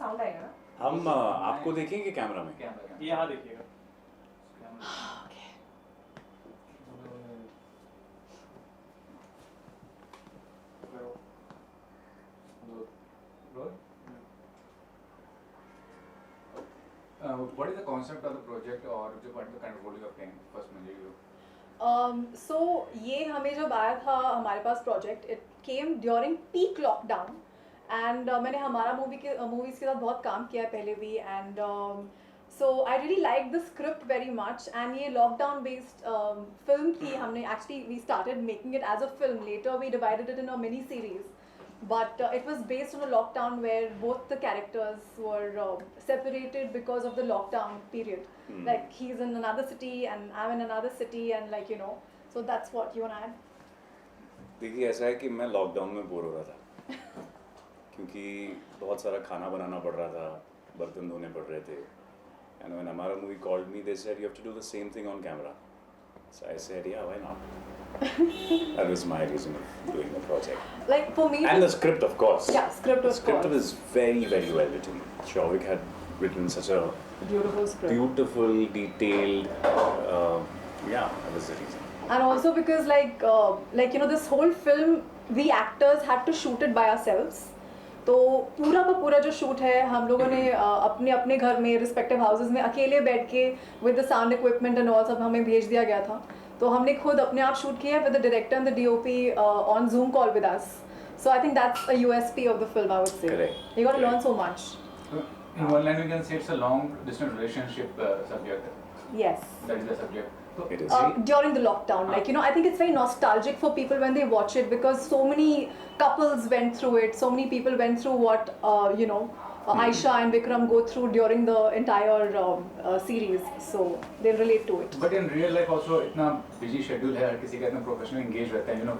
Sound आएगा ना? हम आपको देखेंगे कैमरा में? ये यहाँ देखिएगा। What is the concept of the project or what the kind of role you are playing? First, Manjari. So ये हमें जब आया था हमारे पास project, it came during peak lockdown and मैंने हमारा मूवीज़ के साथ बहुत काम किया है पहले भी and so I really like the script very much and ये लॉकडाउन बेस्ड फिल्म थी. हमने actually we started making it as a film, later we divided it in a mini series. But it was based on a lockdown where both the characters were separated because of the lockdown period. Like he's in another city and I'm in another city and like you know, so that's what you want to add. देखिए ऐसा है कि मैं lockdown में bore हो रहा था क्योंकि बहुत सारा खाना बनाना पड़ रहा था, बर्तन धोने पड़ रहे थे. And when Humara movie called me, they said you have to do the same thing on camera. So I said, yeah, why not? That was my reason of doing the project. Like for me, And the script, of course. Yeah, script of The script course. was very, very well written. Shavik had written such a beautiful script. beautiful, detailed. Yeah, that was the reason. And also because like you know, this whole film we actors had to shoot it by ourselves. तो पूरा का पूरा जो shoot है हम लोगों ने अपने अपने घर में रिस्पेक्टिव हाउसेस में अकेले बैठ के with the sound equipment and all सब हमें भेज दिया गया था. तो हमने खुद अपने आप शूट किया with the director and the DOP on Zoom call with us. So I think that's a USP of the film. I would say Correct. You got to learn so much. In one line, we can say it's a long distance relationship subject. Yes. That is the subject. So, It is. During the lockdown, like you know, I think it's very nostalgic for people when they watch it because so many couples went through it. So many people went through what you know Aisha and Vikram go through during the entire series. So they'll relate to it. But in real life also, इतना busy schedule है, हर किसी का इतना professional engaged रहता है, you know,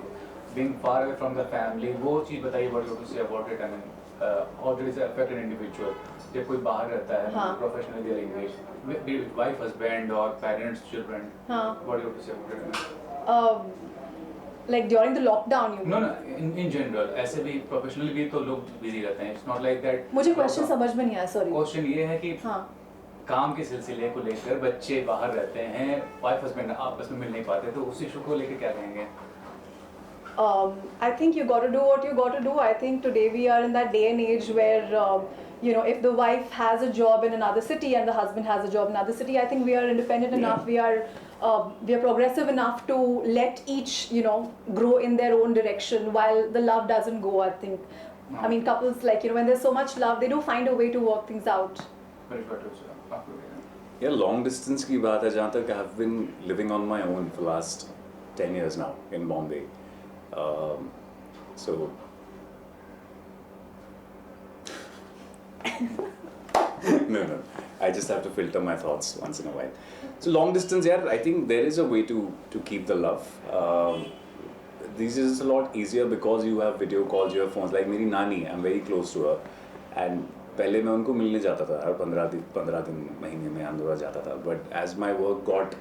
being far away from the family. वो चीज़ बताइए what you have to say about it and how does it affect an individual? जब कोई बाहर रहता है, professionally they are engaged, be it wife, husband or parents, children. What do you have to say about it? Like during the lockdown, you No, in general, ऐसे भी professionally भी तो लोग busy रहते हैं. It's not like that. मुझे question समझ में नहीं आया, sorry. Question ये है कि काम के सिलसिले को लेकर बच्चे बाहर रहते हैं, वाइफ हस्बैंड आपस में मिल नहीं पाते, तो उस इशू को लेकर क्या कहेंगे? I think you got to do what you got to do. I think today we are in that day and age where you know, if the wife has a job in another city and the husband has a job in another city, I think we are independent enough. We are progressive enough to let each you know grow in their own direction while the love doesn't go. I think. I mean, couples like you know when there's so much love, they do find a way to work things out. Yeah, long distance की बात है जहाँ तक I've been living on my own for last 10 years now in Bombay. So no, I just have to filter my thoughts once in a while. So long distance, yeah, I think there is a way to keep the love. This is a lot easier because you have video calls, you have phones. Like मेरी नानी, I'm very close to her, and पहले मैं उनको मिलने जाता था हर 15 दिन महीने में अंदर जाता था. But as my work got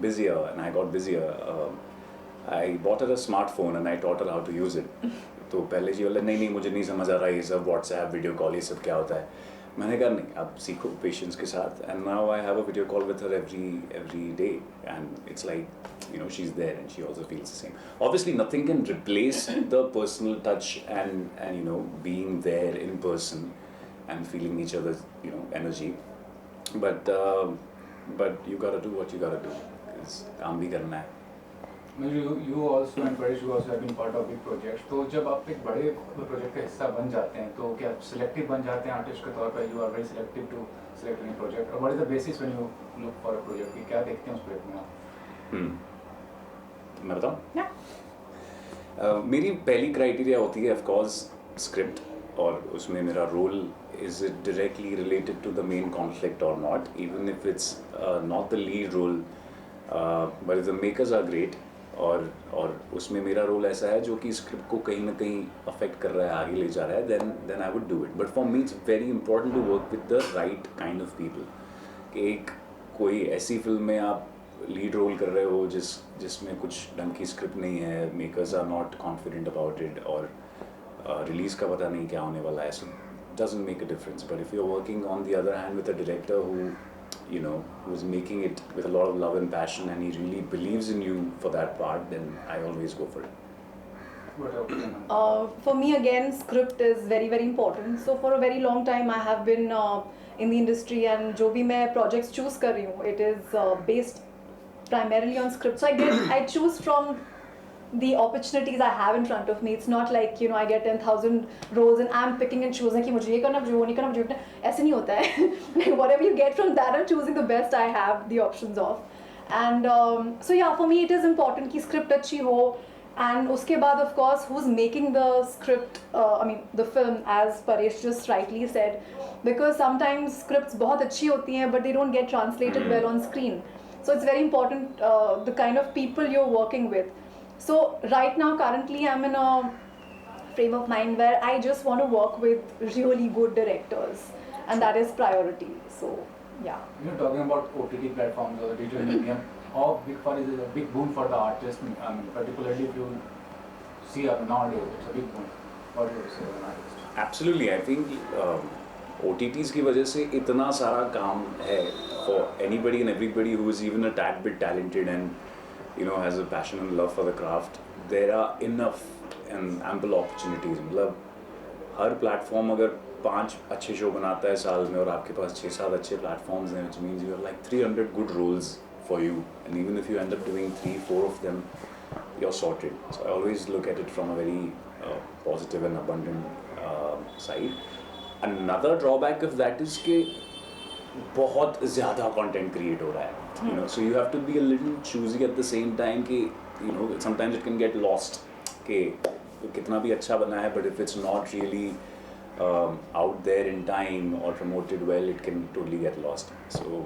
busier and I got busier, I bought her a smartphone and I taught her how to use it. तो पहले जी बोले नहीं मुझे नहीं समझ आ रहा ये सब व्हाट्सएप वीडियो कॉल ये सब क्या होता है. मैंने कहा नहीं आप सीखो पेशेंस के साथ. And now I have a video call with her every day and it's like you know she is there and she also feels the same. Obviously nothing can replace the personal touch and you know being there in person and feeling each others you know energy. But you got to do what you got to do. काम भी करना है. You also and Paresh, you also have been part of big projects. तो जब आप एक बड़े project का हिस्सा बन जाते हैं तो क्या सिलेक्टिव बन जाते हैं आर्टिस्ट के तौर पर? You are very selective to select any project. और what is the basis when you look for a project कि क्या देखते हैं उस प्रोजेक्ट में आप? मैं बताऊँ? मेरी पहली क्राइटेरिया होती है ऑफ कोर्स स्क्रिप्ट, और उसमें मेरा role is it directly related to the main conflict और not, even if it's not the lead role, but if the makers are great और उसमें मेरा रोल ऐसा है जो कि स्क्रिप्ट को कहीं ना कहीं अफेक्ट कर रहा है, आगे ले जा रहा है, then I would do it. But for me it's very important to work with the right kind of people. कि एक कोई ऐसी फिल्म में आप लीड रोल कर रहे हो जिसमें कुछ ढंग की स्क्रिप्ट नहीं है, makers are not confident about it, और रिलीज़ का पता नहीं क्या होने वाला है, सो doesn't make a difference. But if you're working on the other hand with a director who, you know, who's making it with a lot of love and passion, and he really believes in you for that part, then I always go for it. What about you? For me, again, script is very, very important. So for a very long time, I have been in the industry, and जो भी मैं projects choose कर रही हूँ, it is based primarily on script. So I choose from the opportunities I have in front of me. It's not like, you know, I get 10,000 roles and I'm picking and choosing कि मुझे ये करना, मुझे वो नहीं करना, मुझे ये करना. ऐसे नहीं होता है. Like, whatever you get from that, I'm choosing the best I have the options of. And so yeah, for me it is important कि script अच्छी हो. And उसके बाद, of course, who's making the script, I mean the film, as Paresh just rightly said, because sometimes scripts बहुत अच्छी होती हैं but they don't get translated well on screen. So it's very important the kind of people you're working with. So right now, currently, I'm in a frame of mind where I just want to work with really good directors, and that is priority. So yeah. You know, talking about OTT platforms or digital medium, how big for is a big boon for the artist, particularly if you see nowadays, it's a big boon. What do you say as an artist? Absolutely, I think OTTs की वजह से इतना सारा काम है for anybody and everybody who is even a tad bit talented and, you know, has a passion and love for the craft. There are enough and ample opportunities. मतलब हर platform अगर 5 अच्छे show बनाता है साल में और आपके पास 6-7 अच्छे platforms हैं, which means you have like 300 good roles for you, and even if you end up doing 3-4 of them, you're sorted. So I always look at it from a very positive and abundant side. Another drawback of that is कि बहुत ज़्यादा content create हो रहा है. You know, so you have to be a little choosy at the same time कि, you know, sometimes it can get lost कि कितना भी अच्छा बना है, but if it's not really out there in time or promoted well, it can totally get lost. So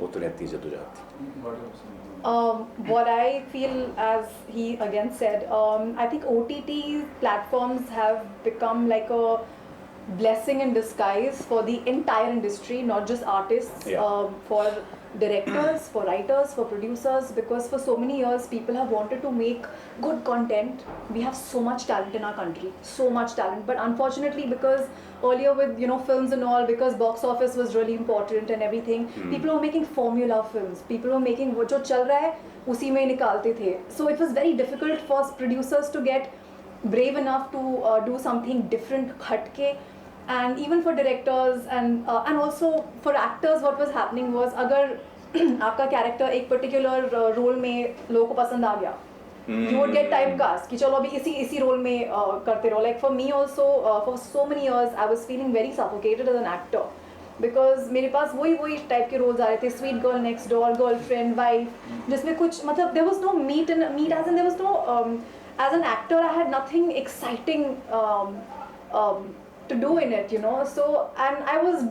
वो तो रहती है जद्दोजहद. What do you say? What I feel, as he again said, I think OTT platforms have become like a blessing in disguise for the entire industry, not just artists, Yeah. for directors, for writers, for producers, because for so many years people have wanted to make good content. We have so much talent in our country, so much talent, but unfortunately, because earlier with, you know, films and all, because box office was really important and everything, people were making formula films, people were making वो जो चल रहा है उसी में निकालते थे. So it was very difficult for producers to get brave enough to do something different, हटके. And even for directors and also for actors, what was happening was, अगर आपका character एक particular role में लोगों को पसंद आ गया, you would get typecast कि चलो अभी इसी role में करते रहो. Like for me also, for so many years I was feeling very suffocated as an actor, because मेरे पास वही type के roles आ रहे थे, sweet girl next door, girlfriend, wife, जिसमें कुछ मतलब there was no meat as in there was no as an actor I had nothing exciting to do in it, you know. So, and I was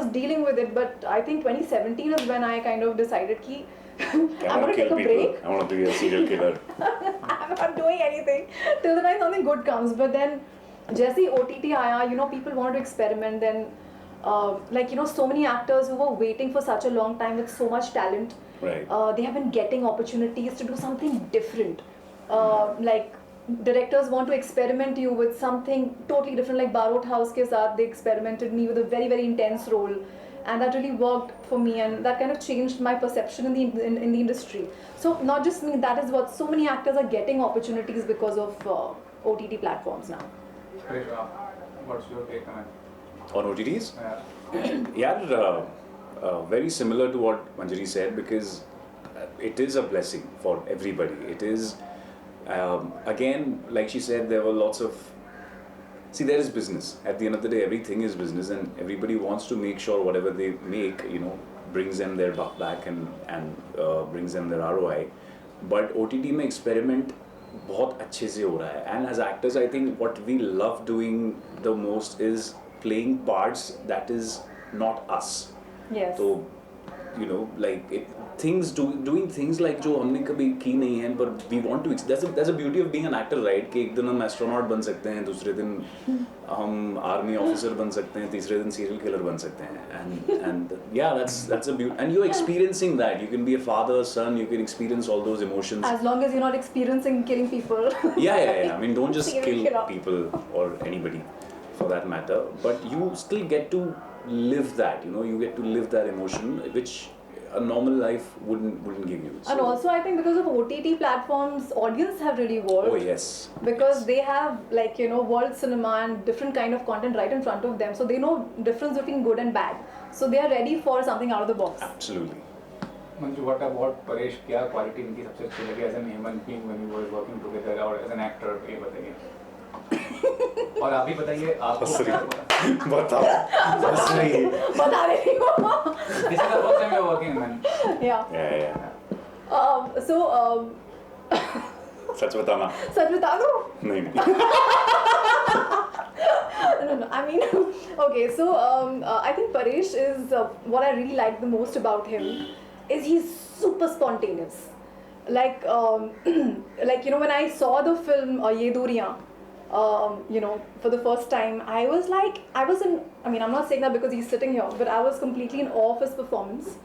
dealing with it, but I think 2017 is when I kind of decided कि I'm going to take a break. I want to be a serial killer. I'm not doing anything till the time something good comes. But then जैसे ही OTT आया, you know, people wanted to experiment. Then like, you know, so many actors who were waiting for such a long time with so much talent, Right. They have been getting opportunities to do something different. Like directors want to experiment you with something totally different. Like Barot House के साथ they experimented me with a very, very intense role, and that really worked for me, and that kind of changed my perception in the industry. So not just me, that is what so many actors are getting opportunities because of OTT platforms now. Paresh, what's your take on it? On OTTs? Yeah. Yeah, very similar to what Manjari said, because it is a blessing for everybody. It is, again, like she said, there were lots of, see, there is business. At the end of the day, everything is business, and everybody wants to make sure whatever they make, you know, brings them their buck back and brings them their ROI. But OTT में experiment बहुत अच्छे से हो रहा है. And as actors, I think what we love doing the most is playing parts that is not us. Yes. So, you know, like doing things like जो हमने कभी की नहीं है, but we want to. That's a beauty of being an actor, right? कि एक दिन हम astronaut बन सकते हैं, दूसरे दिन हम army officer बन सकते हैं, तीसरे दिन serial killer बन सकते हैं, and yeah, that's a beauty. And you're experiencing that. You can be a father, son. You can experience all those emotions. As long as you're not experiencing killing people. Yeah. I mean, don't just Serial kill killer. people or anybody. for that matter, but you still get to live that. You get to live that emotion, which a normal life wouldn't give you. And also, I think because of OTT platforms, audience have really evolved. Oh yes. Because they have world cinema and different kind of content right in front of them, so they know difference between good and bad. So they are ready for something out of the box. Absolutely. Manju, what about Paresh? क्या quality इनकी सबसे अच्छी लगी as a human being when you were working together or as an actor? ये बताइए. और आप भी बताइए आपको क्या बताओ. बस नहीं. बता रही हूँ. This is the first time you are working, man. Yeah. सच बताना. सच बता दो. नहीं. No. I mean, okay. So I think Paresh is what I really like the most about him is he's super spontaneous. Like when I saw the film Yeh Dooriyan, for the first time, I was I'm not saying that because he's sitting here, but I was completely in awe of his performance.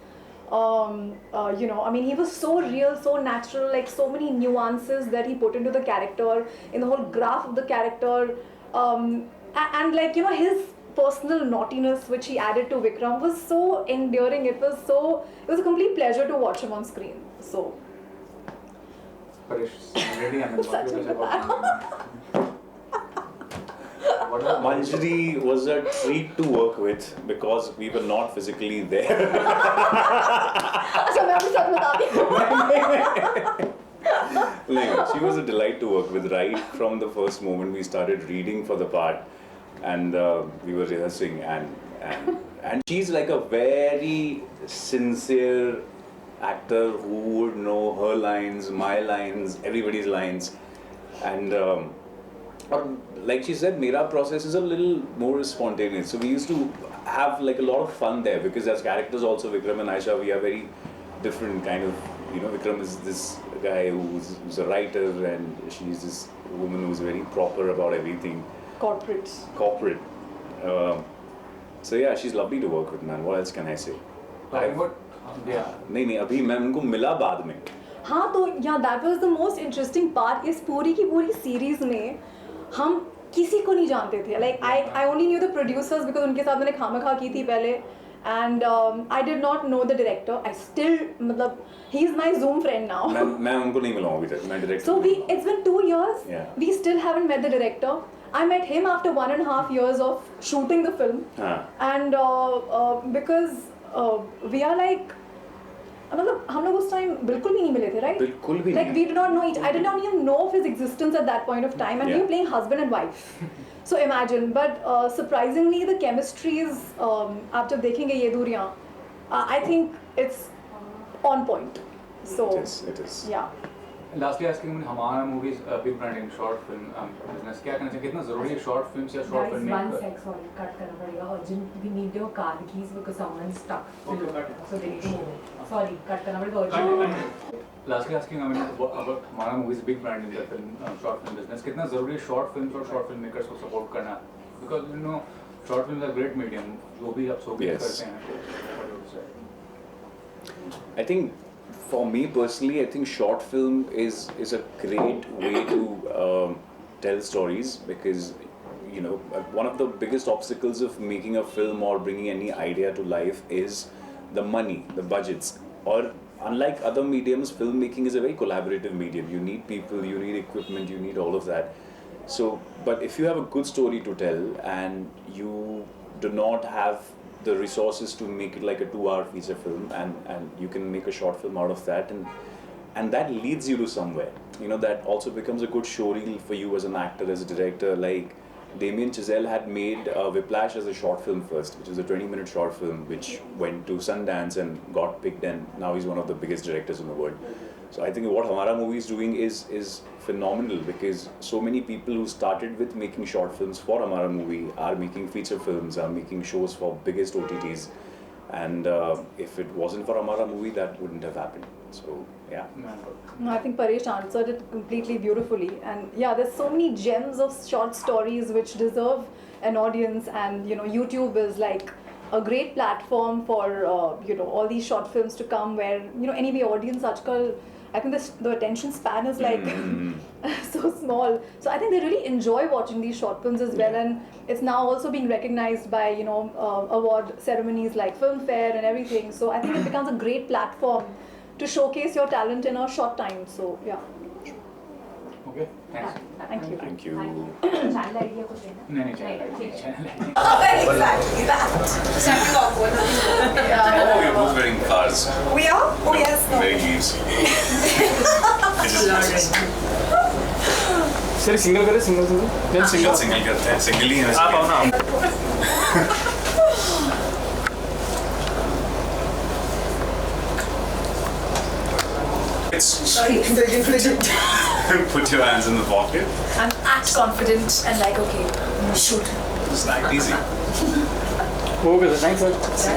He was so real, so natural, like so many nuances that he put into the character, in the whole graph of the character, and his personal naughtiness which he added to Vikram was so endearing. It was a complete pleasure to watch him on screen. So Paresh, really, I mean, Such what about Manjari was a treat to work with because we were not physically there. अच्छा मैं अभी सच बता दी हूँ. Like, she was a delight to work with right from the first moment we started reading for the part, and we were rehearsing, and she's like a very sincere actor who would know her lines, my lines, everybody's lines, and or like she said, Mera process is a little more spontaneous. So we used to have like a lot of fun there because as characters also, Vikram and Aisha, we are very different kind of. Vikram is this guy who's a writer, and she's this woman who's very proper about everything. Corporate. So yeah, she's lovely to work with, man. What else can I say? नहीं अभी मैं उनको मिला बाद में. हाँ तो that was the most interesting part. इस पूरी की पूरी series में हम किसी को नहीं जानते थे. Like I only knew the producers because उनके साथ मैंने खामखा की थी पहले, and I did not know the director. I still he's my Zoom friend now. मैं उनको नहीं मिला अभी तक. मैं director. So it's been 2 years. Yeah. We still haven't met the director. I met him after 1.5 years of shooting the film, and because we are like. हम लोग उस टाइम बिल्कुल भी नहीं मिले थे, right? बिल्कुल भी नहीं. Like we did not know each. I did not even know of his existence at that point of time, and we were playing husband and wife. So imagine, but surprisingly, the chemistry is after देखेंगे ये दूरियां, I think it's on point. So it is. Yeah. Lastly, asking Humara movies, big brand in short film business. क्या कहना चाहिए? कितना ज़रूरी है short films या short film Guys, one maker? sec, sorry, cut करना पड़ेगा. Urgent, we need your car keys because someone's stuck. Okay, cut it. So they need to move. Sorry, cut करना पड़ेगा. Urgent. Lastly, asking about Humara movies, big brand in the film short film business. कितना ज़रूरी है short films और short film makers को support करना? Because short films are great medium. जो भी आप showcase करते हैं. What do you say? I think. For me personally, I think short film is a great way to tell stories because one of the biggest obstacles of making a film or bringing any idea to life is the money, the budgets. Or unlike other mediums, filmmaking is a very collaborative medium. You need people, you need equipment, you need all of that. So, but if you have a good story to tell and you do not have the resources to make it like a 2-hour feature film, and you can make a short film out of that, and that leads you to somewhere. That also becomes a good showreel for you as an actor, as a director. Like Damien Chazelle had made Whiplash as a short film first, which was a 20-minute short film which went to Sundance and got picked, and now he's one of the biggest directors in the world. So I think what Humara movie is doing is phenomenal because so many people who started with making short films for Humara movie are making feature films, are making shows for biggest OTTs, and if it wasn't for Humara movie, that wouldn't have happened. So yeah. No, I think Paresh answered it completely beautifully, and there's so many gems of short stories which deserve an audience, and YouTube is like a great platform for all these short films to come where anyway audience आजकल I think the attention span is like so small. So I think they really enjoy watching these short films as well, and it's now also being recognized by award ceremonies like Filmfare and everything. So I think it becomes a great platform to showcase your talent in a short time. So yeah. Okay, thanks. Thank you. Thank you. Channel idea कुछ देना नहीं channel Exactly that. Something awkward. Oh, you're both wearing cars. We are? Oh yes. No. Wearing leaves. Sir single करे single single करते हैं, single ही है आप आओ ना Sorry. Put your hands in the pocket. And act confident and like, okay, shoot. It's like easy. हो गया thanks sir